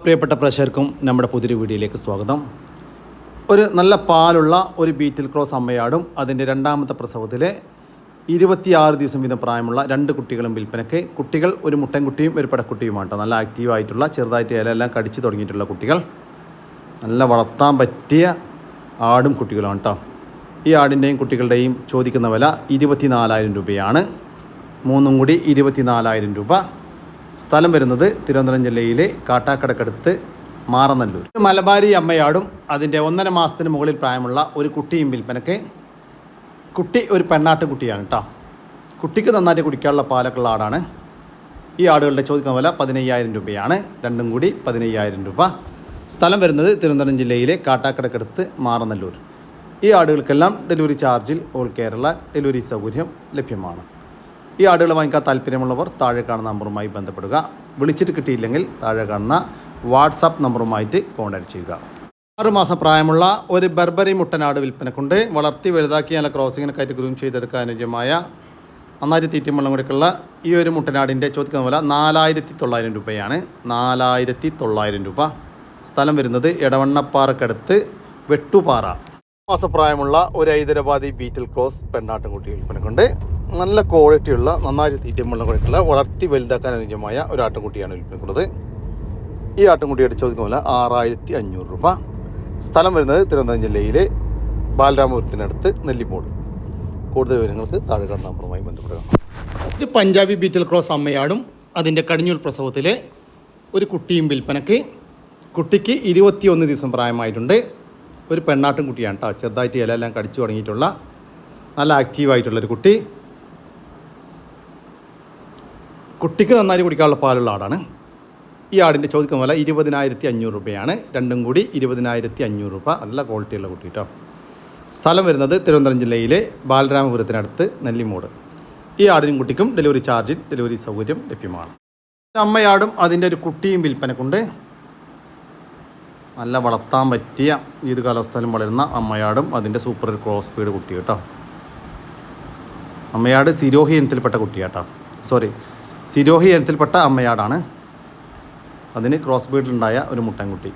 പ്രിയപ്പെട്ട പ്രേക്ഷകർക്കും നമ്മുടെ പുതിയൊരു വീഡിയോയിലേക്ക് സ്വാഗതം. ഒരു നല്ല പാലുള്ള ഒരു ബീറ്റിൽ ക്രോസ് അമ്മയാടും അതിൻ്റെ രണ്ടാമത്തെ പ്രസവത്തിലെ 26 ദിവസം വീതം പ്രായമുള്ള 2 കുട്ടികളും വിൽപ്പനയ്ക്ക്. കുട്ടികൾ ഒരു മുട്ടൻകുട്ടിയും ഒരു പെടക്കുട്ടിയുമാണ് കേട്ടോ. നല്ല ആക്റ്റീവായിട്ടുള്ള ചെറുതായിട്ട് ഇലയെല്ലാം കടിച്ചു തുടങ്ങിയിട്ടുള്ള കുട്ടികൾ, നല്ല വളർത്താൻ പറ്റിയ ആടും കുട്ടികളുമാണ് കേട്ടോ. ഈ ആടിൻ്റെയും കുട്ടികളുടെയും ചോദിക്കുന്ന വില 24,000 രൂപയാണ്. മൂന്നും കൂടി 24,000 രൂപ. സ്ഥലം വരുന്നത് തിരുവനന്തപുരം ജില്ലയിലെ കാട്ടാക്കടക്കടുത്ത് മാറനല്ലൂർ. മലബാരി അമ്മയാടും അതിൻ്റെ 1.5 മാസത്തിന് മുകളിൽ പ്രായമുള്ള ഒരു കുട്ടിയും വിൽപ്പനയ്ക്ക്. കുട്ടി ഒരു പെണ്ണാട്ടുകുട്ടിയാണ് കേട്ടോ. കുട്ടിക്ക് നന്നായിട്ട് കുടിക്കാനുള്ള പാലൊക്കെ ഉള്ള ആടാണ്. ഈ ആടുകളുടെ ചോദിക്കുന്ന വില 15,000 രൂപയാണ്. രണ്ടും കൂടി 15,000 രൂപ. സ്ഥലം വരുന്നത് തിരുവനന്തപുരം ജില്ലയിലെ കാട്ടാക്കടക്കടുത്ത് മാറനല്ലൂർ. ഈ ആടുകൾക്കെല്ലാം ഡെലിവറി ചാർജിൽ ഓൾ കേരള ഡെലിവറി സൗകര്യം ലഭ്യമാണ്. ഈ ആടുകൾ വാങ്ങിക്കാൻ താല്പര്യമുള്ളവർ താഴെ കാണുന്ന നമ്പറുമായി ബന്ധപ്പെടുക. വിളിച്ചിട്ട് കിട്ടിയില്ലെങ്കിൽ താഴെ കാണുന്ന വാട്സാപ്പ് നമ്പറുമായിട്ട് കോൺടാക്ട് ചെയ്യുക. 6 മാസം പ്രായമുള്ള ഒരു ബർബറി മുട്ടനാട് വിൽപ്പനക്കുണ്ട്. വളർത്തി വലുതാക്കി നല്ല ക്രോസിങ്ങിനൊക്കെയായിട്ട് ഗ്രൂം ചെയ്തെടുക്കാൻ അനുയോജ്യമായ നന്നായിട്ട് തീറ്റയും വെള്ളം കൊടുക്കുള്ള ഈ ഒരു മുട്ടനാടിൻ്റെ ചോദിക്കുന്ന വില 4,900 രൂപയാണ്. 4,900 രൂപ. സ്ഥലം വരുന്നത് എടവണ്ണപ്പാറക്കടുത്ത് വെട്ടുപാറ. മാസപ്രായമുള്ള ഒരു ഹൈദരാബാദി ബീറ്റിൽ ക്രോസ് പെണ്ണാട്ടുംകുട്ടി വിൽപ്പനക്കുണ്ട്. നല്ല ക്വാളിറ്റിയുള്ള നന്നായിട്ട് തീറ്റയും വെള്ളം കൊടുക്കുള്ള വളർത്തി വലുതാക്കാൻ അനുയോജ്യമായ ഒരു ആട്ടുംകുട്ടിയാണ് വിൽപ്പനക്കുന്നത്. ഈ ആട്ടുംകുട്ടിയുടെ ചോദിക്കുന്ന വില 6,500 രൂപ. സ്ഥലം വരുന്നത് തിരുവനന്തപുരം ജില്ലയിലെ ബാലരാമപുരത്തിനടുത്ത് നെല്ലിമൂട്. കൂടുതൽ വിവരങ്ങൾക്ക് താഴെ കാണുന്ന നമ്പറുമായി ബന്ധപ്പെടുക. ഒരു പഞ്ചാബി ബീറ്റിൽ ക്രോസ് അമ്മയാടും അതിൻ്റെ കടിഞ്ഞൂൽ പ്രസവത്തിലെ ഒരു കുട്ടിയും വിൽപ്പനയ്ക്ക്. കുട്ടിക്ക് 21 ദിവസം പ്രായമായിട്ടുണ്ട്. ഒരു പെണ്ണാട്ടും കുട്ടിയാണ് കേട്ടോ. ചെറുതായിട്ട് ഇലയെല്ലാം കടിച്ചു തുടങ്ങിയിട്ടുള്ള നല്ല ആക്റ്റീവായിട്ടുള്ളൊരു കുട്ടി. കുട്ടിക്ക് നന്നായി കുടിക്കാനുള്ള പാലുള്ള ആടാണ്. ഈ ആടിൻ്റെ ചോദിക്കുന്ന വില 20,500 രൂപയാണ്. രണ്ടും കൂടി 20,500 രൂപ. നല്ല ക്വാളിറ്റിയുള്ള കുട്ടി കേട്ടോ. സ്ഥലം വരുന്നത് തിരുവനന്തപുരം ജില്ലയിലെ ബാലരാമപുരത്തിനടുത്ത് നെല്ലിമൂട്. ഈ ആടിനും കുട്ടിക്കും ഡെലിവറി ചാർജിൽ ഡെലിവറി സൗകര്യം ലഭ്യമാണ്. അമ്മയാടും അതിൻ്റെ ഒരു കുട്ടിയും വിൽപ്പനക്കുണ്ട്. നല്ല വളർത്താൻ പറ്റിയ ഏത് കാലാവസ്ഥയിലും വളരുന്ന അമ്മയാടും അതിൻ്റെ സൂപ്പർ ക്രോസ് സ്പീഡ് കുട്ടി കേട്ടോ. അമ്മയാട് സിരോഹി ഇനത്തിൽപ്പെട്ട കുട്ടിയാട്ടോ. സിരോഹി ഇനത്തിൽപ്പെട്ട അമ്മയാടാണ്. അതിന് ക്രോസ് ബീഡിലുണ്ടായ ഒരു മുട്ടൻകുട്ടി.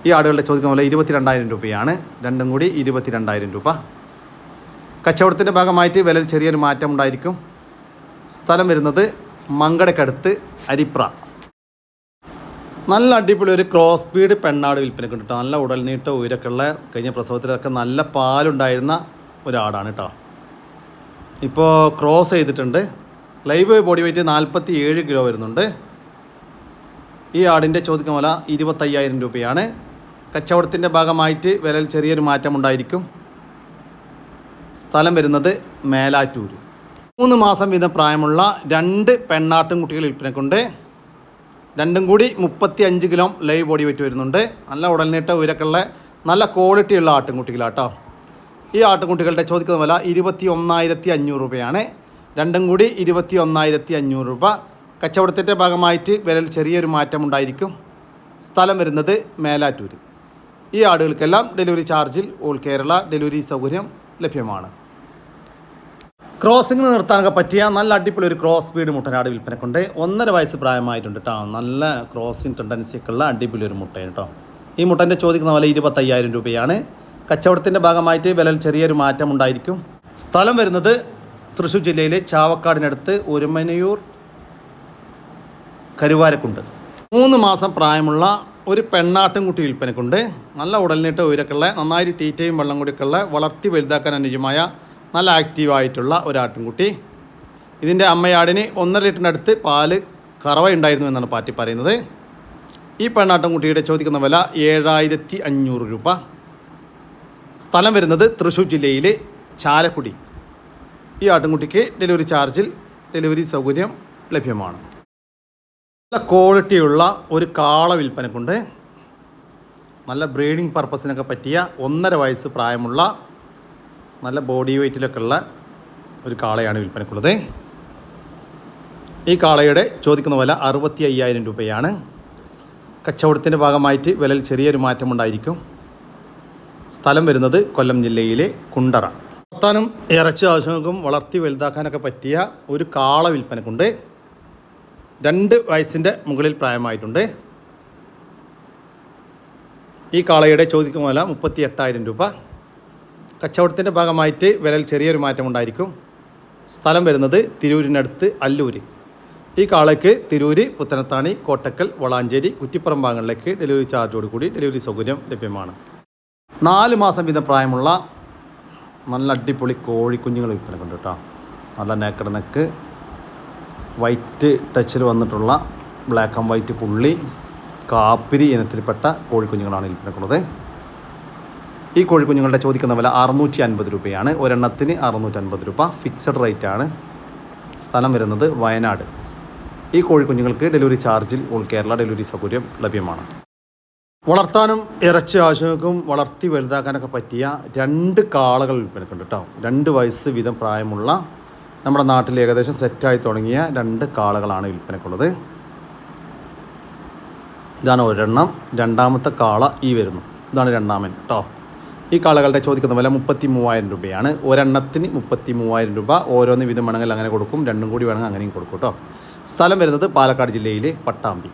ഈ ആടുകളുടെ ചോദിക്കുന്ന പോലെ 22,000 രൂപയാണ്. രണ്ടും കൂടി 22,000 രൂപ. കച്ചവടത്തിൻ്റെ ഭാഗമായിട്ട് വിലയിൽ ചെറിയൊരു മാറ്റം ഉണ്ടായിരിക്കും. സ്ഥലം വരുന്നത് മങ്കടക്കടുത്ത് അരിപ്ര. നല്ല അടിപൊളി ഒരു ക്രോസ് ബീഡ് പെണ്ണാട് വിൽപ്പനയ്ക്ക് കേട്ടോ. നല്ല ഉടൽനീട്ട ഉയരൊക്കെ ഉള്ള കഴിഞ്ഞ പ്രസവത്തിലൊക്കെ നല്ല പാലുണ്ടായിരുന്ന ഒരാടാണ് കേട്ടോ. ഇപ്പോൾ ക്രോസ് ചെയ്തിട്ടുണ്ട്. ലൈവ് ബോഡി വെയ്റ്റ് 47 കിലോ വരുന്നുണ്ട്. ഈ ആടിൻ്റെ ചോദിക്കുന്ന വില 25,000 രൂപയാണ്. കച്ചവടത്തിൻ്റെ ഭാഗമായിട്ട് വിലയിൽ ചെറിയൊരു മാറ്റം ഉണ്ടായിരിക്കും. സ്ഥലം വരുന്നത് മേലാറ്റൂർ. 3 മാസം വീതം പ്രായമുള്ള 2 പെണ്ണാട്ടും കുട്ടികൾ വിൽപ്പനക്കുണ്ട്. രണ്ടും കൂടി 35 കിലോ ലൈവ് ബോഡി വെയിറ്റ് വരുന്നുണ്ട്. നല്ല ഉടൽനീട്ട ഉയരക്കുള്ള നല്ല ക്വാളിറ്റിയുള്ള ആട്ടുംകുട്ടികളാട്ടോ. ഈ ആട്ടുംകുട്ടികളുടെ ചോദിക്കുന്ന വില 21,500 രൂപയാണ്. രണ്ടും കൂടി 21,500 രൂപ. കച്ചവടത്തിൻ്റെ ഭാഗമായിട്ട് വിലയിൽ ചെറിയൊരു മാറ്റം ഉണ്ടായിരിക്കും. സ്ഥലം വരുന്നത് മേലാറ്റൂർ. ഈ ആടുകൾക്കെല്ലാം ഡെലിവറി ചാർജിൽ ഓൾ കേരള ഡെലിവറി സൗകര്യം ലഭ്യമാണ്. ക്രോസിങ്ങിന് നിർത്താനൊക്കെ പറ്റിയ നല്ല അടിപൊളി ഒരു ക്രോസ് ബീഡ് മുട്ടനാട് വിൽപ്പനക്കുണ്ട്. 1.5 വയസ്സ് പ്രായമായിട്ടുണ്ട് കേട്ടോ. നല്ല ക്രോസിങ് ടെൻഡൻസിയൊക്കെ ഉള്ള അടിപൊളി ഒരു മുട്ടയാണ് കേട്ടോ. ഈ മുട്ടൻ്റെ ചോദിക്കുന്ന വില 25,000 രൂപയാണ്. കച്ചവടത്തിൻ്റെ ഭാഗമായിട്ട് വിലയിൽ ചെറിയൊരു മാറ്റം ഉണ്ടായിരിക്കും. സ്ഥലം വരുന്നത് തൃശ്ശൂർ ജില്ലയിലെ ചാവക്കാടിനടുത്ത് ഒരുമനയൂർ കരുവാരക്കുണ്ട്. 3 മാസം പ്രായമുള്ള ഒരു പെണ്ണാട്ടുംകുട്ടി വിൽപ്പനക്കുണ്ട്. നല്ല ഉടൽനീട്ട ഉയരക്കുള്ള നന്നായി തീറ്റയും വെള്ളം കൂടിയൊക്കെയുള്ള വളർത്തി വലുതാക്കാൻ അനുയോജ്യമായ നല്ല ആക്റ്റീവായിട്ടുള്ള ഒരാട്ടുംകുട്ടി. ഇതിൻ്റെ അമ്മയാടിന് 1.5 ലിറ്ററിനടുത്ത് പാല് കറവയുണ്ടായിരുന്നു എന്നാണ് പാറ്റി പറയുന്നത്. ഈ പെണ്ണാട്ടുംകുട്ടിയുടെ ചോദിക്കുന്ന വില 7,500 രൂപ. സ്ഥലം വരുന്നത് തൃശ്ശൂർ ജില്ലയിലെ ചാലക്കുടി. ഈ ആട്ടുംകുട്ടിക്ക് ഡെലിവറി ചാർജിൽ ഡെലിവറി സൗകര്യം ലഭ്യമാണ്. നല്ല ക്വാളിറ്റിയുള്ള ഒരു കാള വിൽപ്പനക്കുണ്ട്. നല്ല ബ്രീഡിംഗ് പർപ്പസിനൊക്കെ പറ്റിയ 1.5 വയസ്സ് പ്രായമുള്ള നല്ല ബോഡി വെയ്റ്റിലൊക്കെ ഉള്ള ഒരു കാളയാണ് വിൽപ്പനക്കുള്ളത്. ഈ കാളയുടെ ചോദിക്കുന്ന വില 65,000 രൂപയാണ്. കച്ചവടത്തിൻ്റെ ഭാഗമായിട്ട് വിലയിൽ ചെറിയൊരു മാറ്റമുണ്ടായിരിക്കും. സ്ഥലം വരുന്നത് കൊല്ലം ജില്ലയിലെ കുണ്ടറ. വളർത്താനും ഇറച്ചി ആവശ്യങ്ങൾക്കും വളർത്തി വലുതാക്കാനൊക്കെ പറ്റിയ ഒരു കാള വിൽപ്പനക്കുണ്ട്. 2 വയസ്സിൻ്റെ മുകളിൽ പ്രായമായിട്ടുണ്ട്. ഈ കാളയുടെ ചോദിക്കുന്ന വില 38,000 രൂപ. കച്ചവടത്തിൻ്റെ ഭാഗമായിട്ട് വിലയിൽ ചെറിയൊരു മാറ്റമുണ്ടായിരിക്കും. സ്ഥലം വരുന്നത് തിരൂരിനടുത്ത് അല്ലൂർ. ഈ കാളയ്ക്ക് തിരൂർ, പുത്തനത്താണി, കോട്ടക്കൽ, വളാഞ്ചേരി, കുറ്റിപ്പുറം ഭാഗങ്ങളിലേക്ക് ഡെലിവറി ചാർജോട് കൂടി ഡെലിവറി സൗകര്യം ലഭ്യമാണ്. 4 മാസം വീതം പ്രായമുള്ള നല്ല അടിപൊളി കോഴിക്കുഞ്ഞുങ്ങൾ വിൽപ്പനക്കുണ്ട് കേട്ടോ. നല്ല നേക്കഡ് നെക്ക്, വൈറ്റ് ടച്ചിൽ വന്നിട്ടുള്ള ബ്ലാക്ക് ആൻഡ് വൈറ്റ് പുള്ളി, കാപ്പിരി ഇനത്തിൽപ്പെട്ട കോഴിക്കുഞ്ഞുങ്ങളാണ് വിൽപ്പനക്കുള്ളത്. ഈ കോഴിക്കുഞ്ഞുങ്ങളുടെ ചോദിക്കുന്ന വില 650 രൂപയാണ്. ഒരെണ്ണത്തിന് 650 രൂപ ഫിക്സഡ് റേറ്റ് ആണ്. സ്ഥലം വരുന്നത് വയനാട്. ഈ കോഴിക്കുഞ്ഞുങ്ങൾക്ക് ഡെലിവറി ചാർജിൽ ഓൾ കേരള ഡെലിവറി സൗകര്യം ലഭ്യമാണ്. വളർത്താനും ഇറച്ചി ആവശ്യങ്ങൾക്കും വളർത്തി വലുതാക്കാനൊക്കെ പറ്റിയ 2 കാളകൾ വിൽപ്പനക്കുണ്ട് കേട്ടോ. 2 വയസ്സ് വീതം പ്രായമുള്ള നമ്മുടെ നാട്ടിൽ ഏകദേശം സെറ്റായി തുടങ്ങിയ 2 കാളകളാണ് വിൽപ്പനക്കുള്ളത്. ഇതാണ് ഒരെണ്ണം. രണ്ടാമത്തെ കാള ഈ വരുന്നു. ഇതാണ് രണ്ടാമൻ കേട്ടോ. ഈ കാളകളുടെ ചോദിക്കുന്ന വില 33,000 രൂപയാണ്. ഒരെണ്ണത്തിന് 33,000 രൂപ. ഓരോന്ന് വീതം വേണമെങ്കിൽ അങ്ങനെ കൊടുക്കും, 2 കൂടി വേണമെങ്കിൽ അങ്ങനെയും കൊടുക്കും കേട്ടോ. സ്ഥലം വരുന്നത് പാലക്കാട് ജില്ലയിലെ പട്ടാമ്പി.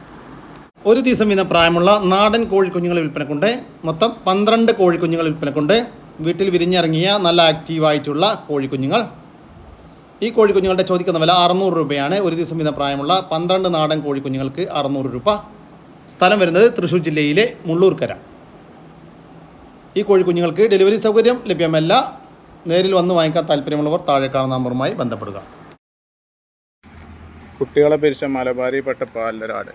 ഒരു ദിവസം വീതം പ്രായമുള്ള നാടൻ കോഴിക്കുഞ്ഞുങ്ങൾ വിൽപ്പനക്കുണ്ട്. മൊത്തം 12 കോഴിക്കുഞ്ഞുങ്ങൾ വിൽപ്പനക്കുണ്ട്. വീട്ടിൽ വിരിഞ്ഞിറങ്ങിയ നല്ല ആക്റ്റീവായിട്ടുള്ള കോഴിക്കുഞ്ഞുങ്ങൾ. ഈ കോഴിക്കുഞ്ഞുങ്ങളുടെ ചോദിക്കുന്ന വില 600 രൂപയാണ്. ഒരു ദിവസം വീതം പ്രായമുള്ള 12 നാടൻ കോഴിക്കുഞ്ഞുങ്ങൾക്ക് 600 രൂപ. സ്ഥലം വരുന്നത് തൃശ്ശൂർ ജില്ലയിലെ മുള്ളൂർക്കര. ഈ കോഴിക്കുഞ്ഞുങ്ങൾക്ക് ഡെലിവറി സൗകര്യം ലഭ്യമല്ല. നേരിൽ വന്ന് വാങ്ങിക്കാൻ താല്പര്യമുള്ളവർ താഴെ കാണുന്ന നമ്പറുമായി ബന്ധപ്പെടുക. കുട്ടികളെ പിരിച്ച മലബാരിപ്പെട്ട പാലരാട്.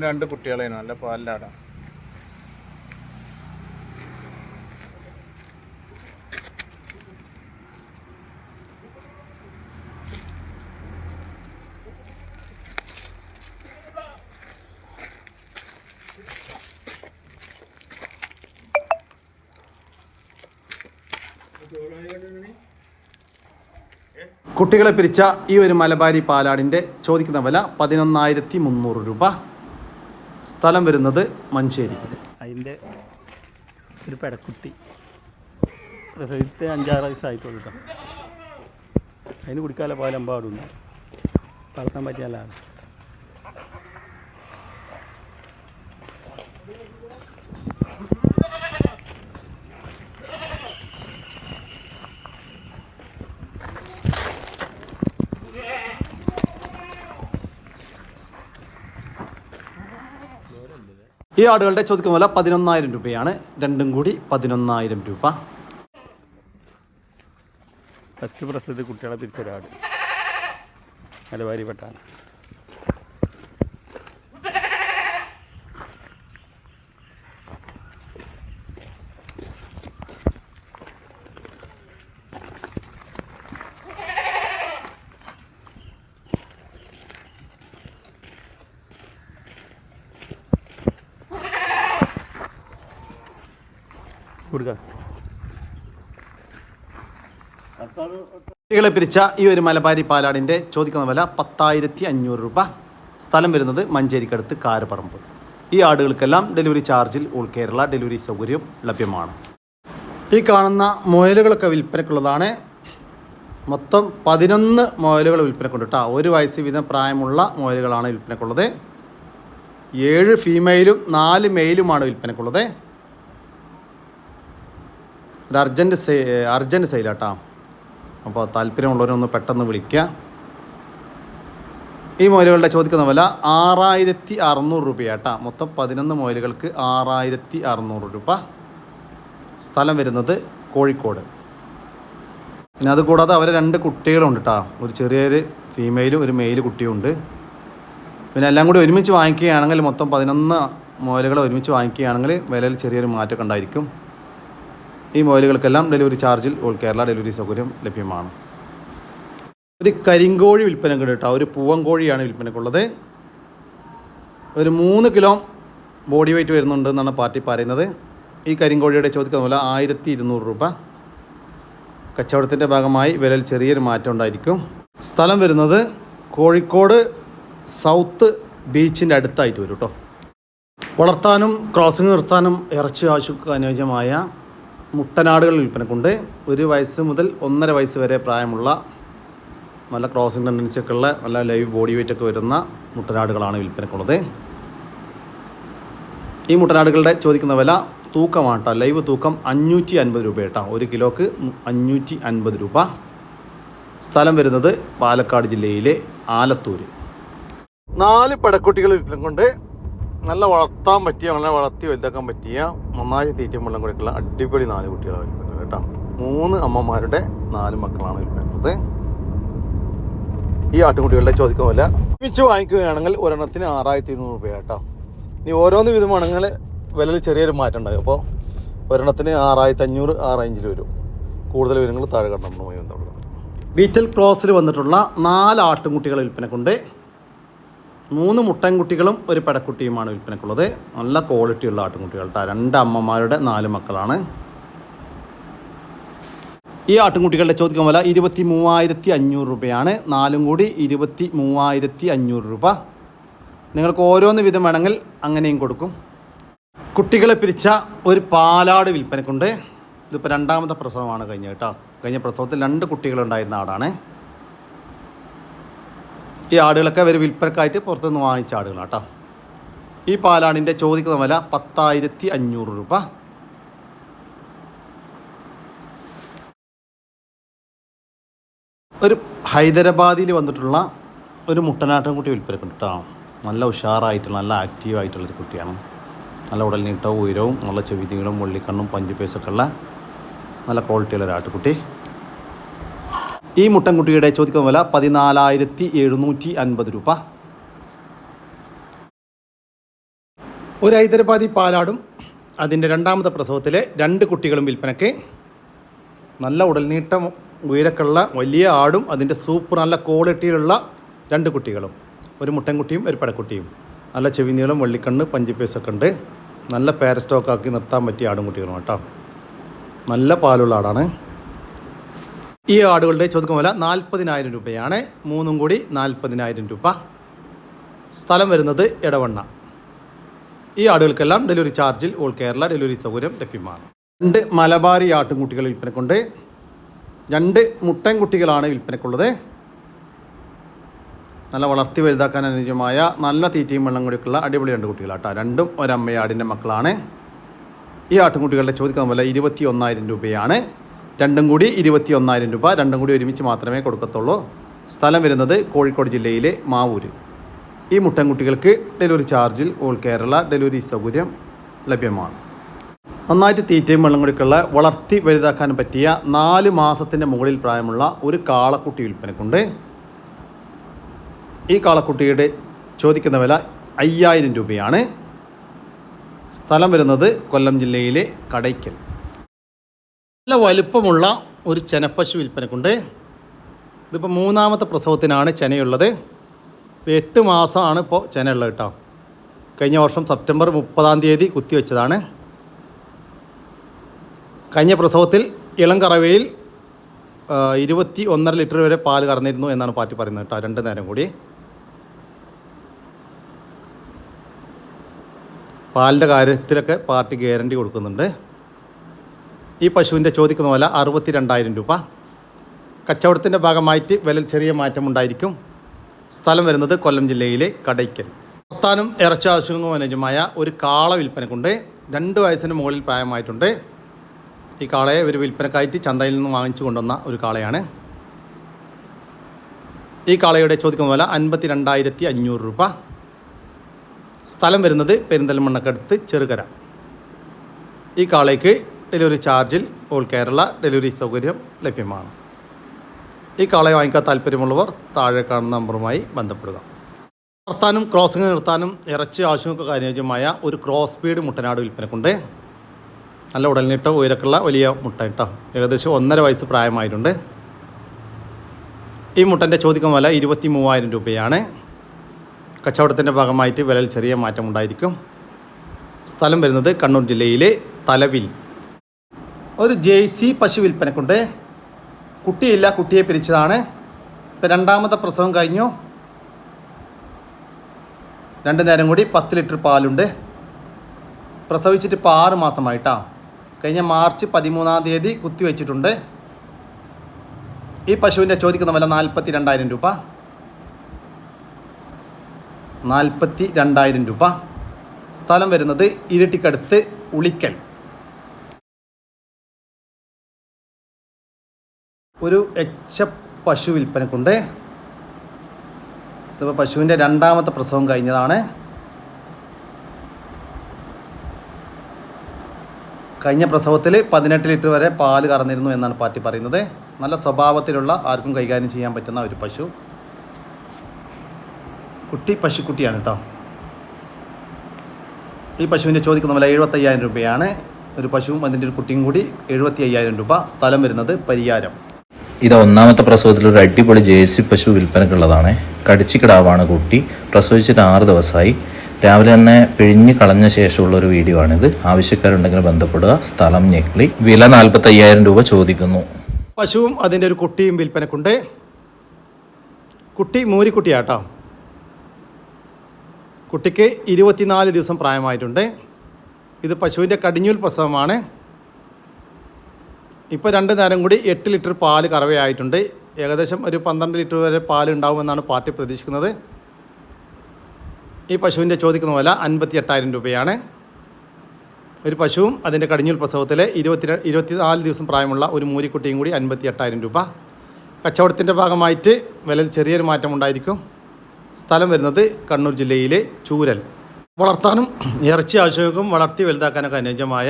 2 കുട്ടികളെ നല്ല പാലിലാടാം. കുട്ടികളെ പിരിച്ച ഈ ഒരു മലബാരി പാലാടിൻ്റെ ചോദിക്കുന്ന വില 11,300 രൂപ. സ്ഥലം വരുന്നത് മഞ്ചേരി. അതിൻ്റെ ഒരു പെടക്കുട്ടി പ്രസവിച്ച് 5-6 വയസ്സായിട്ടുള്ളൂ കേട്ടോ. അതിന് കുടിക്കാനുള്ള പാലമ്പാടുണ്ട്. വളർത്താൻ പറ്റിയ നല്ലതാണ്. ഈ ആടുകളുടെ ചോദിക്കുന്ന വില 11,000 രൂപയാണ്. 2 കൂടി 11,000 രൂപ. ഫസ്റ്റ് പ്രസവത്തിൽ കുട്ടികളെ പിരിച്ചൊരാട് മലബാരിപ്പെട്ടാണ്. കുട്ടികളെ പിരിച്ച ഈ ഒരു മലബാരി പാലാടിൻ്റെ ചോദിക്കുന്ന വില 10,500 രൂപ. സ്ഥലം വരുന്നത് മഞ്ചേരിക്കടുത്ത് കാരപ്പറമ്പ്. ഈ ആടുകൾക്കെല്ലാം ഡെലിവറി ചാർജിൽ ഓൾ കേരള ഡെലിവറി സൗകര്യം ലഭ്യമാണ്. ഈ കാണുന്ന മുയലുകളൊക്കെ വിൽപ്പനക്കുള്ളതാണ്. മൊത്തം 11 മുയലുകൾ വിൽപ്പനക്കുണ്ട് കേട്ടോ. 1 വയസ്സ് വീതം പ്രായമുള്ള മുയലുകളാണ് വിൽപ്പനക്കുള്ളത്. 7 ഫീമെയിലും 4 മെയിലുമാണ് വിൽപ്പനക്കുള്ളത്. ഒരു അർജൻറ്റ് സെയിലാട്ടോ. അപ്പോൾ താല്പര്യമുള്ളവരൊന്ന് പെട്ടെന്ന് വിളിക്കുക. ഈ മുയലുകളുടെ ചോദിക്കുന്ന വില 6,600 രൂപയാട്ടാ. മൊത്തം 11 മുയലുകൾക്ക് 6,600 രൂപ. സ്ഥലം വരുന്നത് കോഴിക്കോട്. പിന്നെ അതുകൂടാതെ അവരെ 2 കുട്ടികളുണ്ട് കേട്ടോ. ഒരു ചെറിയൊരു ഫീമെയിലും ഒരു മെയിൽ കുട്ടിയുണ്ട്. പിന്നെ എല്ലാം കൂടി ഒരുമിച്ച് വാങ്ങിക്കുകയാണെങ്കിൽ മൊത്തം 11 മുയലുകൾ ഒരുമിച്ച് വാങ്ങിക്കുകയാണെങ്കിൽ വിലയിൽ ചെറിയൊരു മാറ്റമൊക്കെ ഉണ്ടായിരിക്കും. ഈ മുയലുകൾക്കെല്ലാം ഡെലിവറി ചാർജിൽ ഓൾ കേരള ഡെലിവറി സൗകര്യം ലഭ്യമാണ്. ഒരു കരിങ്കോഴി വിൽപ്പനക്ക് കേട്ടോ. ഒരു പൂവൻ കോഴിയാണ് വിൽപ്പനക്കുള്ളത്. ഒരു 3 കിലോ ബോഡി വെയ്റ്റ് വരുന്നുണ്ടെന്നാണ് പാർട്ടി പറയുന്നത്. ഈ കരിങ്കോഴിയുടെ ചോദിക്കുന്ന വില 1,200 രൂപ. കച്ചവടത്തിൻ്റെ ഭാഗമായി വിലയിൽ ചെറിയൊരു മാറ്റം ഉണ്ടായിരിക്കും. സ്ഥലം വരുന്നത് കോഴിക്കോട് സൗത്ത് ബീച്ചിൻ്റെ അടുത്തായിട്ട് വരും കേട്ടോ. വളർത്താനും ക്രോസിംഗ് നിർത്താനും ഇറച്ചി ആവശ്യങ്ങൾക്ക് അനുയോജ്യമായ മുട്ടനാടുകൾ വിൽപ്പനക്കുണ്ട്. 1 വയസ്സ് മുതൽ 1.5 വയസ്സ് വരെ പ്രായമുള്ള നല്ല ക്രോസിംഗ് ടെൻഡൻസിയൊക്കെ ഉള്ള നല്ല ലൈവ് ബോഡി വെയ്റ്റൊക്കെ വരുന്ന മുട്ടനാടുകളാണ് വിൽപ്പനക്കുള്ളത്. ഈ മുട്ടനാടുകളുടെ ചോദിക്കുന്ന വില തൂക്കമാണ് കേട്ടോ. ലൈവ് തൂക്കം 550 രൂപ കേട്ടോ. 1 കിലോക്ക് 550 രൂപ. സ്ഥലം വരുന്നത് പാലക്കാട് ജില്ലയിലെ ആലത്തൂർ. 4 പെടക്കുട്ടികൾ കൊണ്ട് നല്ല വളർത്താൻ പറ്റിയ, നല്ല വളർത്തി വലുതാക്കാൻ പറ്റിയ, നന്നായി തീറ്റയും വെള്ളം കൊടുക്കുള്ള അടിപൊളി 4 കുട്ടികളാണ് വിൽക്കുന്നത് കേട്ടോ. 3 അമ്മമാരുടെ 4 മക്കളാണ് വിൽക്കുന്നത്. ഈ ആട്ടുകുട്ടികളുടെ ചോദിക്കുന്ന വില മിച്ച് വാങ്ങിക്കുകയാണെങ്കിൽ ഒരെണ്ണത്തിന് 6200 രൂപ കേട്ടോ. ഇനി ഓരോന്ന് വിധമാണെങ്കിൽ വിലയിൽ ചെറിയൊരു മാറ്റം ഉണ്ടാകും. അപ്പോൾ ഒരെണ്ണത്തിന് 6500 ആ റേഞ്ചിൽ വരും. കൂടുതൽ വിവരങ്ങൾ താഴെ കണ്ടുമായി ബന്ധപ്പെടുക. ബീറ്റൽ ക്രോസിൽ വന്നിട്ടുള്ള 4 ആട്ടുംകുട്ടികളെ വിൽപ്പനക്കുണ്ട്. 3 മുട്ടൻകുട്ടികളും ഒരു പെടക്കുട്ടിയുമാണ് വിൽപ്പനക്കുള്ളത്. നല്ല ക്വാളിറ്റിയുള്ള ആട്ടുംകുട്ടികൾ കേട്ടോ. 2 അമ്മമാരുടെ 4 മക്കളാണ്. ഈ ആട്ടുംകുട്ടികളുടെ ചോദിക്കുന്ന വില 23,500 രൂപയാണ്. 4 കൂടി 23,500 രൂപ. നിങ്ങൾക്ക് ഓരോന്ന് വിധം വേണമെങ്കിൽ അങ്ങനെയും കൊടുക്കും. കുട്ടികളെ പിരിച്ച ഒരു പാലാട് വിൽപ്പനക്കുണ്ട്. ഇതിപ്പോൾ 2ാമത്തെ പ്രസവമാണ് കഴിഞ്ഞത് കേട്ടോ. കഴിഞ്ഞ പ്രസവത്തിൽ 2 കുട്ടികളുണ്ടായിരുന്ന ആടാണ്. ഈ ആടുകളൊക്കെ അവർ വിൽപ്പനക്കായിട്ട് പുറത്തുനിന്ന് വാങ്ങിച്ച ആടുകളാണ് കേട്ടോ. ഈ പാലാടിൻ്റെ ചോദിക്കുന്ന വില 10,500 രൂപ. ഒരു ഹൈദരാബാദിൽ വന്നിട്ടുള്ള ഒരു മുട്ടനാട്ടൻ കുട്ടി വിൽപ്പനക്കുണ്ട് കേട്ടോ. നല്ല ഉഷാറായിട്ടുള്ള, നല്ല ആക്റ്റീവായിട്ടുള്ളൊരു കുട്ടിയാണ്. നല്ല ഉടൽ നീട്ടവും ഉയരവും നല്ല ചെവിതികളും വെള്ളിക്കണ്ണും പഞ്ചുപേസൊക്കെ ഉള്ള നല്ല ക്വാളിറ്റിയുള്ള ഒരു ആട്ടുകുട്ടി. ഈ മുട്ടൻകുട്ടിയുടെ ചോദിക്കുന്ന വില 14,750 രൂപ. ഒരു ഹൈദരാബാദി പാലാടും അതിൻ്റെ 2ാമത്തെ പ്രസവത്തിലെ 2 കുട്ടികളും വിൽപ്പനയ്ക്ക്. നല്ല ഉടൽനീട്ടം ഉയരക്കുള്ള വലിയ ആടും അതിൻ്റെ സൂപ്പർ നല്ല ക്വാളിറ്റിയിലുള്ള 2 കുട്ടികളും, ഒരു മുട്ടൻകുട്ടിയും ഒരു പെടക്കുട്ടിയും. നല്ല ചെവിനീളം വെള്ളിക്കണ്ണ് പഞ്ചുപേസൊക്കെ ഉണ്ട്. നല്ല പാരസ്റ്റോക്കാക്കി നിർത്താൻ പറ്റിയ ആടും കുട്ടികളും കേട്ടോ. നല്ല പാലുള്ള ആടാണ്. ഈ ആടുകളുടെ ചോദിക്കുന്ന വില 40,000 രൂപയാണ്. 3 കൂടി 40,000 രൂപ. സ്ഥലം വരുന്നത് എടവണ്ണ. ഈ ആടുകൾക്കെല്ലാം ഡെലിവറി ചാർജിൽ ഓൾ കേരള ഡെലിവറി സൗകര്യം ലഭ്യമാണ്. 2 മലബാറി ആട്ടുംകുട്ടികൾ വിൽപ്പനക്കുണ്ട്. 2 മുട്ടൻകുട്ടികളാണ് വിൽപ്പനക്കുള്ളത്. നല്ല വളർത്തി വലുതാക്കാൻ അനുയോജ്യമായ നല്ല തീറ്റയും വെള്ളം കൂടിയൊക്കെയുള്ള അടിപൊളി 2 കുട്ടികളാട്ടോ. 2ഉം ഒരമ്മയാടിൻ്റെ മക്കളാണ്. ഈ ആട്ടുംകുട്ടികളുടെ ചോദിക്കുന്ന വില 21,000 രൂപയാണ്. 2ഉം കൂടി 21,000 രൂപ. 2ഉം കൂടി ഒരുമിച്ച് മാത്രമേ കൊടുക്കത്തുള്ളൂ. സ്ഥലം വരുന്നത് കോഴിക്കോട് ജില്ലയിലെ മാവൂര്. ഈ മുട്ടൻകുട്ടികൾക്ക് ഡെലിവറി ചാർജിൽ ഓൾ കേരള ഡെലിവറി സൗകര്യം ലഭ്യമാണ്. നന്നായിട്ട് തീറ്റയും വെള്ളം കൂടിയൊക്കെയുള്ള വളർത്തി വലുതാക്കാൻ പറ്റിയ 4 മാസത്തിൻ്റെ മുകളിൽ പ്രായമുള്ള ഒരു കാളക്കുട്ടി വിൽപ്പനക്കുണ്ട്. ഈ കാളക്കുട്ടിയുടെ ചോദിക്കുന്ന വില 5,000 രൂപയാണ്. സ്ഥലം വരുന്നത് കൊല്ലം ജില്ലയിലെ കടയ്ക്കൽ. നല്ല വലുപ്പമുള്ള ഒരു ചെനപ്പശു വിൽപ്പനക്കുണ്ട്. ഇതിപ്പോൾ 3ാമത്തെ പ്രസവത്തിനാണ് ചെനയുള്ളത്. 8 മാസമാണ് ഇപ്പോൾ ചെനയുള്ളത് കേട്ടോ. കഴിഞ്ഞ വർഷം സെപ്റ്റംബർ 30-ാം തീയതി കുത്തിവെച്ചതാണ്. കഴിഞ്ഞ പ്രസവത്തിൽ ഇളം കറവയിൽ 21.5 ലിറ്റർ വരെ പാൽ കറന്നിരുന്നു എന്നാണ് പാർട്ടി പറയുന്നത് കേട്ടോ. 2 നേരം കൂടി പാലിൻ്റെ കാര്യത്തിലൊക്കെ പാർട്ടി ഗ്യാരണ്ടി കൊടുക്കുന്നുണ്ട്. ഈ പശുവിൻ്റെ ചോദിക്കുന്ന വില 62,000 രൂപ. കച്ചവടത്തിൻ്റെ ഭാഗമായിട്ട് വിലയിൽ ചെറിയ മാറ്റമുണ്ടായിരിക്കും. സ്ഥലം വരുന്നത് കൊല്ലം ജില്ലയിലെ കടയ്ക്കൽ. വർത്താനം ഇറച്ചി ആവശ്യങ്ങൾക്കും അനുയോജ്യമായ ഒരു കാള വിൽപ്പനക്കുണ്ട്. 2 വയസ്സിന് മുകളിൽ പ്രായമായിട്ടുണ്ട്. ഈ കാളയെ ഒരു വിൽപ്പനക്കായിട്ട് ചന്തയിൽ നിന്ന് വാങ്ങിച്ചു കൊണ്ടുവന്ന ഒരു കാളയാണ്. ഈ കാളയുടെ ചോദിക്കുന്ന വില 52,500 രൂപ. സ്ഥലം വരുന്നത് പെരിന്തൽമണ്ണക്കടുത്ത് ചെറുകര. ഈ കാളയ്ക്ക് ഡെലിവറി ചാർജിൽ ഓൾ കേരള ഡെലിവറി സൗകര്യം ലഭ്യമാണ്. ഈ കാളയെ വാങ്ങിക്കാൻ താല്പര്യമുള്ളവർ താഴെ കാണുന്ന നമ്പറുമായി ബന്ധപ്പെടുക. നിർത്താനും ക്രോസിങ് നിർത്താനും ഇറച്ചി ആവശ്യങ്ങൾക്ക് അനുയോജ്യമായ ഒരു ക്രോസ് ബീഡ് മുട്ടനാട് വിൽപ്പനക്കുണ്ട്. നല്ല ഉടൽനീട്ടം ഉയരക്കുള്ള വലിയ മുട്ട കേട്ടോ. ഏകദേശം 1.5 വയസ്സ് പ്രായമായിട്ടുണ്ട്. ഈ മുട്ടൻ്റെ ചോദിക്കുന്ന വില 23,000 രൂപയാണ്. കച്ചവടത്തിൻ്റെ ഭാഗമായിട്ട് വിലയിൽ ചെറിയ മാറ്റമുണ്ടായിരിക്കും. സ്ഥലം വരുന്നത് കണ്ണൂർ ജില്ലയിലെ തലവിൽ. ഒരു ജേഴ്സി പശു വിൽപ്പനക്കുണ്ട്. കുട്ടിയില്ല, കുട്ടിയെ പിരിച്ചതാണ്. ഇപ്പോൾ 2ാമത്തെ പ്രസവം കഴിഞ്ഞു. 2 നേരം കൂടി 10 ലിറ്റർ പാലുണ്ട്. പ്രസവിച്ചിട്ട് ഇപ്പോൾ 6 മാസമായിട്ടാണ്. കഴിഞ്ഞ മാർച്ച് 13-ാം തീയതി കുത്തിവെച്ചിട്ടുണ്ട്. ഈ പശുവിൻ്റെ ചോദിക്കുന്ന വില 42,000 രൂപ. 42,000 രൂപ. സ്ഥലം വരുന്നത് ഇരിട്ടിക്കടുത്ത് ഉളിക്കൽ. ഒരു പശു വിൽപ്പനക്കുണ്ട്. ഇതിപ്പോൾ പശുവിൻ്റെ രണ്ടാമത്തെ പ്രസവം കഴിഞ്ഞതാണ്. കഴിഞ്ഞ പ്രസവത്തിൽ 18 ലിറ്റർ വരെ പാല് കറന്നിരുന്നു എന്നാണ് പാർട്ടി പറയുന്നത്. നല്ല സ്വഭാവത്തിലുള്ള, ആർക്കും കൈകാര്യം ചെയ്യാൻ പറ്റുന്ന ഒരു പശു. കുട്ടി പശുക്കുട്ടിയാണ് കേട്ടോ. ഈ പശുവിൻ്റെ ചോദിക്കുന്ന വില 75,000 രൂപയാണ്. ഒരു പശുവും അതിൻ്റെ ഒരു കുട്ടിയും കൂടി 75,000 രൂപ. സ്ഥലം വരുന്നത് പരിയാരം. ഇത് ഒന്നാമത്തെ പ്രസവത്തിൽ ഒരു അടിപൊളി ജേഴ്സി പശു വിൽപ്പനക്കുള്ളതാണ്. കടിച്ചിക്കിടാവാണ് കുട്ടി. പ്രസവിച്ചിട്ട് 6 ദിവസമായി. രാവിലെ തന്നെ പിഴിഞ്ഞ് കളഞ്ഞ ശേഷമുള്ള ഒരു വീഡിയോ ആണിത്. ആവശ്യക്കാരുണ്ടെങ്കിൽ ബന്ധപ്പെടുക. സ്ഥലം ഞെക്ലി. വില 45,000 രൂപ ചോദിക്കുന്നു. പശുവും അതിൻ്റെ ഒരു കുട്ടിയും വിൽപ്പനക്കുണ്ട്. കുട്ടി മൂരിക്കുട്ടിയാട്ടോ. കുട്ടിക്ക് 24 ദിവസം പ്രായമായിട്ടുണ്ട്. ഇത് പശുവിൻ്റെ കടിഞ്ഞൂൽ പ്രസവമാണ്. ഇപ്പോൾ 2 നേരം കൂടി 8 ലിറ്റർ പാല് കറവയായിട്ടുണ്ട്. ഏകദേശം ഒരു 12 ലിറ്റർ വരെ പാൽ ഉണ്ടാവുമെന്നാണ് പാർട്ടി പ്രതീക്ഷിക്കുന്നത്. ഈ പശുവിൻ്റെ ചോദിക്കുന്ന വില 58,000 രൂപയാണ്. ഒരു പശുവും അതിൻ്റെ കടിഞ്ഞൂൽ പ്രസവത്തിലെ 24 ദിവസം പ്രായമുള്ള ഒരു മൂരിക്കുട്ടിയും കൂടി 58,000 രൂപ. കച്ചവടത്തിൻ്റെ ഭാഗമായിട്ട് വിലയിൽ ചെറിയൊരു മാറ്റം ഉണ്ടായിരിക്കും. സ്ഥലം വരുന്നത് കണ്ണൂർ ജില്ലയിലെ ചൂരൽ. വളർത്താനും ഇറച്ചി ആവശ്യങ്ങൾക്കും വളർത്തി വലുതാക്കാനൊക്കെ അനുയോജ്യമായ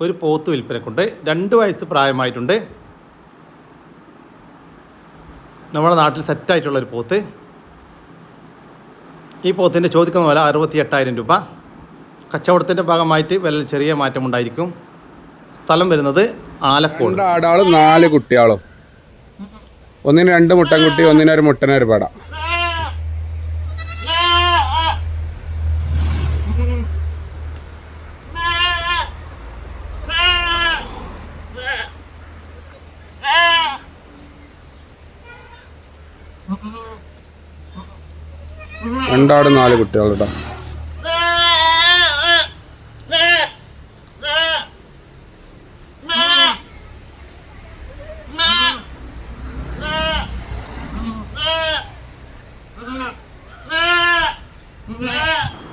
ഒരു പോത്ത് വിൽപ്പനക്കുണ്ട്. 2 വയസ്സ് പ്രായമായിട്ടുണ്ട്. നമ്മുടെ നാട്ടിൽ സെറ്റായിട്ടുള്ളൊരു പോത്ത്. ഈ പോത്തിൻ്റെ ചോദിക്കുന്ന വില 68,000 രൂപ. കച്ചവടത്തിൻ്റെ ഭാഗമായിട്ട് വില ചെറിയ മാറ്റമുണ്ടായിരിക്കും. സ്ഥലം വരുന്നത് ആലക്കോട്. 2 ആടാളും 4 കുട്ടികളും. ഒന്നിന് 2 മുട്ടൻകുട്ടി, ഒന്നിനൊരു മുട്ടനൊരു പട. രണ്ടാടും 4 കുട്ടികൾ കേട്ടോ.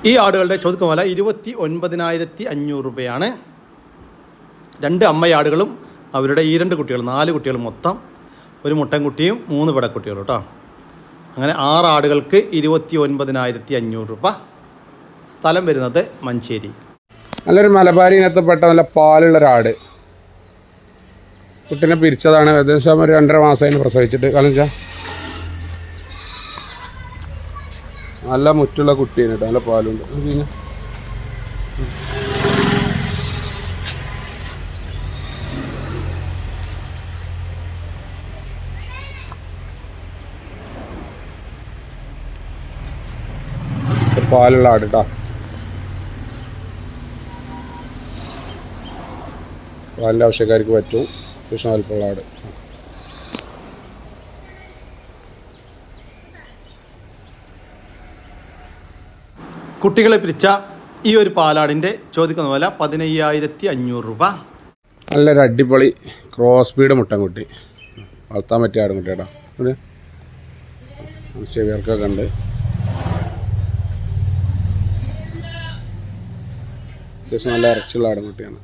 ഈ ആടുകളുടെ ചോദിക്കുന്ന വില 29,500 രൂപയാണ്. 2 അമ്മയാടുകളും അവരുടെ ഈ 2 കുട്ടികൾ, 4 കുട്ടികൾ മൊത്തം. ഒരു മുട്ടൻകുട്ടിയും 3 പിടക്കുട്ടികളും കേട്ടോ. അങ്ങനെ 6 ആടുകൾക്ക് 29,500 രൂപ. സ്ഥലം വരുന്നത് മഞ്ചേരി. നല്ലൊരു മലബാരി ഇനത്തിൽപ്പെട്ട നല്ല പാലുള്ളൊരാട്. കുട്ടീനെ പിരിച്ചതാണ്. ഏകദേശം ഒരു 2.5 മാസമായിരുന്നു പ്രസവിച്ചിട്ട്. കാരണം വെച്ചാൽ നല്ല മുറ്റുള്ള കുട്ടീനെ കേട്ടോ. നല്ല പാലുണ്ട്. പിന്നെ പാലുള്ള ആട് കേട്ടോ. പാലിൻ്റെ ആവശ്യക്കാർക്ക് പറ്റും. അത്യാവശ്യം വലിപ്പമുള്ള ആട്. കുട്ടികളെ പിരിച്ച ഈ ഒരു പാലാടിൻ്റെ ചോദിക്കുന്ന വില 15,500 രൂപ. നല്ലൊരു അടിപൊളി ക്രോസ് ബീഡ് മുട്ടൻകുട്ടി. വളർത്താൻ പറ്റിയ ആടുംകുട്ടി കേട്ടോ. ഇവിടെ ചെവിയർക്കൊക്കെ ഉണ്ട്. അത്യാവശ്യം നല്ല ഇറച്ചിയുള്ള ആടുംകുട്ടിയാണ്.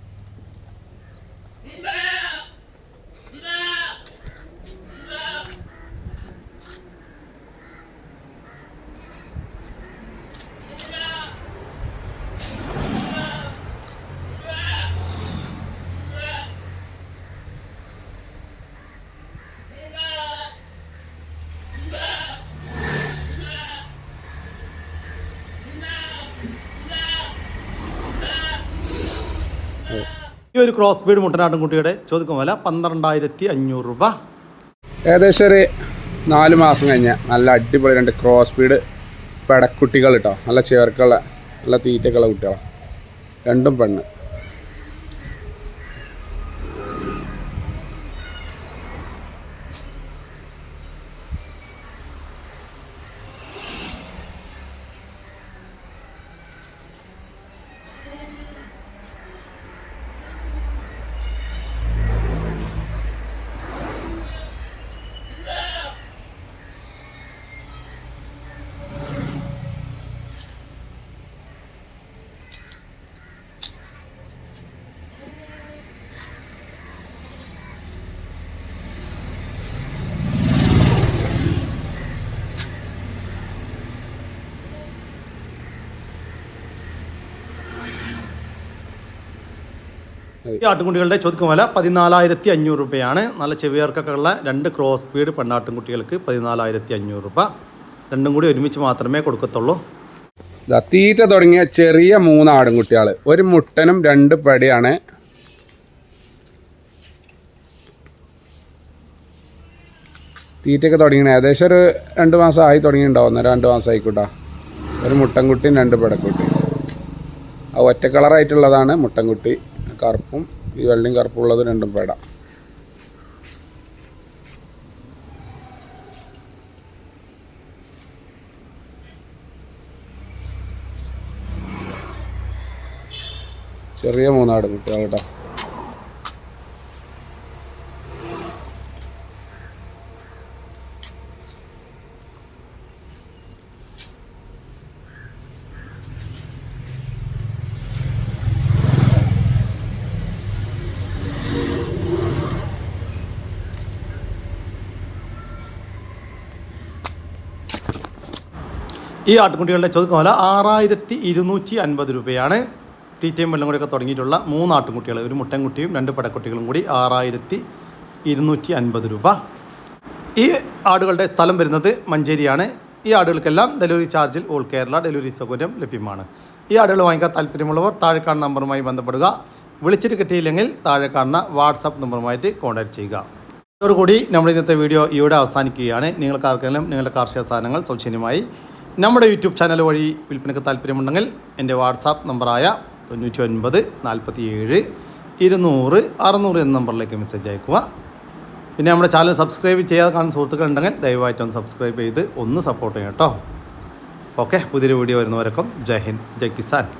ഈ ഒരു ക്രോസ് ബീഡ് മുട്ടനാട്ടുംകുട്ടിയുടെ ചോദിക്കുന്ന വില 12,500 രൂപ. ഏകദേശം ഒരു 4 മാസം കഴിഞ്ഞ നല്ല അടിപൊളി 2 ക്രോസ് ബീഡ് പെടക്കുട്ടികൾ കേട്ടോ. നല്ല ചേർക്കുള്ള, നല്ല തീറ്റക്കുള്ള കുട്ടികളാണ്. 2 പെണ്ണ്. ഈ ആട്ടുംകുട്ടികളുടെ ചോദിക്കും വില 14,500 രൂപയാണ്. നല്ല ചെവിയർക്കൊക്കെ ഉള്ള 2 ക്രോസ് ബീഡ് പെണ്ണാട്ടുംകുട്ടികൾക്ക് 14,500 രൂപ. രണ്ടും കൂടി ഒരുമിച്ച് മാത്രമേ കൊടുക്കത്തുള്ളൂ. തീറ്റ തുടങ്ങിയ ചെറിയ 3 ആടുംകുട്ടികൾ, ഒരു മുട്ടനും 2 പടിയാണ്. തീറ്റയൊക്കെ തുടങ്ങിയാണ്. ഏകദേശം ഒരു 2 മാസം ആയി തുടങ്ങിയിട്ടുണ്ടാവും. 2 മാസം ആയിക്കോട്ടെ. ഒരു മുട്ടൻകുട്ടിയും 2 പെടക്കുട്ടി. ആ ഒറ്റ കളറായിട്ടുള്ളതാണ് മുട്ടൻകുട്ടി, കറുപ്പും ഈ വെള്ളയും കറുപ്പുള്ളത് 2 പെട. ചെറിയ 3 ആടുംകുട്ടികൾ കേട്ടോ. ഈ ആട്ടുംകുട്ടികളുടെ ചോദിക്കും വില 6,250 രൂപയാണ്. തീറ്റയും വെള്ളം കൂടിയൊക്കെ തുടങ്ങിയിട്ടുള്ള 3 ആട്ടുംകുട്ടികൾ, ഒരു മുട്ടൻകുട്ടിയും 2 പടക്കുട്ടികളും കൂടി 6,250 രൂപ. ഈ ആടുകളുടെ സ്ഥലം വരുന്നത് മഞ്ചേരിയാണ്. ഈ ആടുകൾക്കെല്ലാം ഡെലിവറി ചാർജിൽ ഓൾ കേരള ഡെലിവറി സൗകര്യം ലഭ്യമാണ്. ഈ ആടുകൾ വാങ്ങിക്കാൻ താല്പര്യമുള്ളവർ താഴെ കാണുന്ന നമ്പറുമായി ബന്ധപ്പെടുക. വിളിച്ചിട്ട് കിട്ടിയില്ലെങ്കിൽ താഴെ കാണുന്ന വാട്സാപ്പ് നമ്പറുമായിട്ട് കോൺടാക്ട് ചെയ്യുക. ഇതോടുകൂടി നമ്മുടെ ഇന്നത്തെ വീഡിയോ ഇവിടെ അവസാനിക്കുകയാണ്. നിങ്ങൾക്ക് ആർക്കെങ്കിലും നിങ്ങളുടെ കാർഷിക സാധനങ്ങൾ സൗജന്യമായി നമ്മുടെ യൂട്യൂബ് ചാനൽ വഴി വിൽപ്പനയ്ക്ക് താല്പര്യമുണ്ടെങ്കിൽ എൻ്റെ വാട്സാപ്പ് നമ്പറായ 99 47 200 600 എന്ന നമ്പറിലേക്ക് മെസ്സേജ് അയക്കുക. പിന്നെ നമ്മുടെ ചാനൽ സബ്സ്ക്രൈബ് ചെയ്യാതെ കാണുന്ന സുഹൃത്തുക്കളുണ്ടെങ്കിൽ ദയവായിട്ടൊന്ന് സബ്സ്ക്രൈബ് ചെയ്ത് ഒന്ന് സപ്പോർട്ട് ചെയ്യാം കേട്ടോ. ഓക്കെ, പുതിയൊരു വീഡിയോ വരുന്നവരൊക്കെ ജയ് ഹിന്ദ്, ജയ് കിസാൻ.